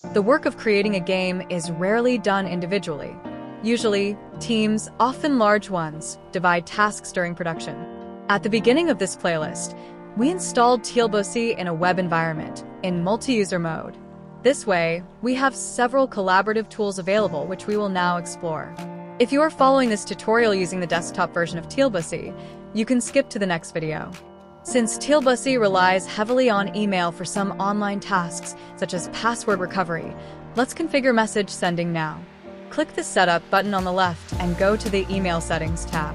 The work of creating a game is rarely done individually. Usually, teams, often large ones, divide tasks during production. At the beginning of this playlist, we installed TilBuci in a web environment, in multi-user mode. This way, we have several collaborative tools available which we will now explore. If you are following this tutorial using the desktop version of TilBuci, you can skip to the next video. Since TilBuci relies heavily on email for some online tasks, such as password recovery, let's configure message sending now. Click the Setup button on the left and go to the Email Settings tab.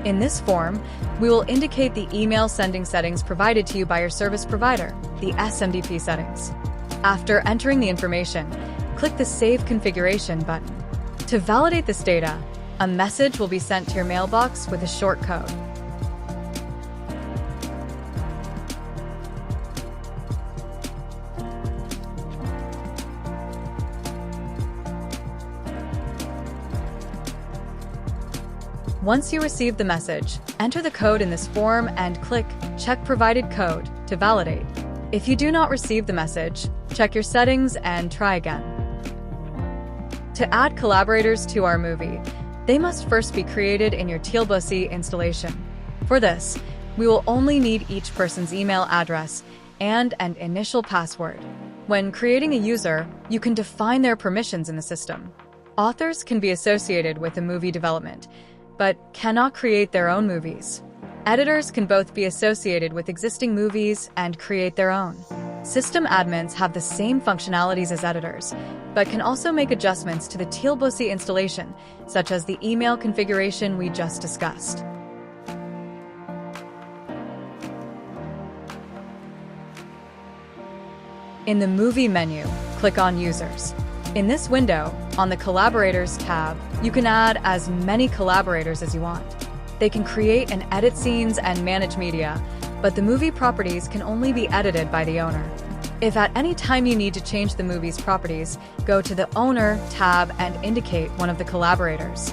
In this form, we will indicate the email sending settings provided to you by your service provider, the SMTP settings. After entering the information, click the Save Configuration button. To validate this data, a message will be sent to your mailbox with a short code. Once you receive the message, enter the code in this form and click Check Provided Code to validate. If you do not receive the message, check your settings and try again. To add collaborators to our movie, they must first be created in your TilBuci installation. For this, we will only need each person's email address and an initial password. When creating a user, you can define their permissions in the system. Authors can be associated with the movie development, but cannot create their own movies. Editors can both be associated with existing movies and create their own. System admins have the same functionalities as editors, but can also make adjustments to the TilBuci installation, such as the email configuration we just discussed. In the Movie menu, click on Users. In this window, on the Collaborators tab, you can add as many collaborators as you want. They can create and edit scenes and manage media, but the movie properties can only be edited by the owner. If at any time you need to change the movie's properties, go to the Owner tab and indicate one of the collaborators.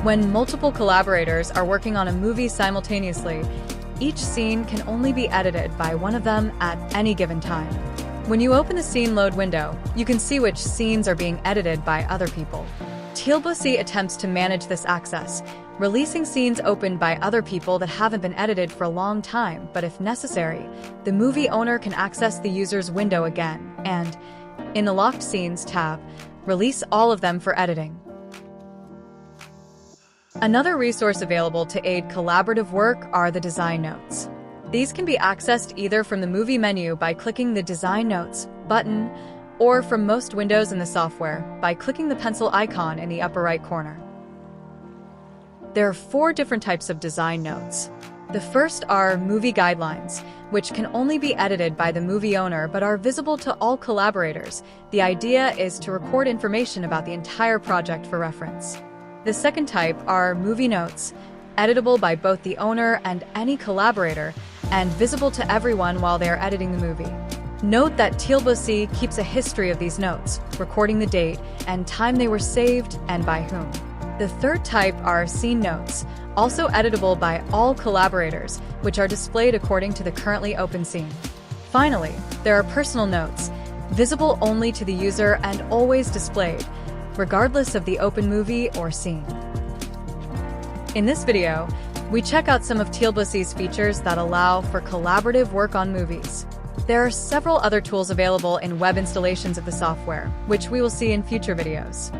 When multiple collaborators are working on a movie simultaneously, each scene can only be edited by one of them at any given time. When you open the Scene Load window, you can see which scenes are being edited by other people. TilBuci attempts to manage this access, releasing scenes opened by other people that haven't been edited for a long time, but if necessary, the movie owner can access the user's window again and, in the Locked Scenes tab, release all of them for editing. Another resource available to aid collaborative work are the design notes. These can be accessed either from the Movie menu by clicking the Design Notes button, or from most windows in the software by clicking the pencil icon in the upper right corner. There are 4 different types of design notes. The first are movie guidelines, which can only be edited by the movie owner but are visible to all collaborators. The idea is to record information about the entire project for reference. The second type are movie notes, editable by both the owner and any collaborator, and visible to everyone while they are editing the movie. Note that TilBuci keeps a history of these notes, recording the date and time they were saved and by whom. The third type are scene notes, also editable by all collaborators, which are displayed according to the currently open scene. Finally, there are personal notes, visible only to the user and always displayed, regardless of the open movie or scene. In this video, we check out some of TilBuci's features that allow for collaborative work on movies. There are several other tools available in web installations of the software, which we will see in future videos.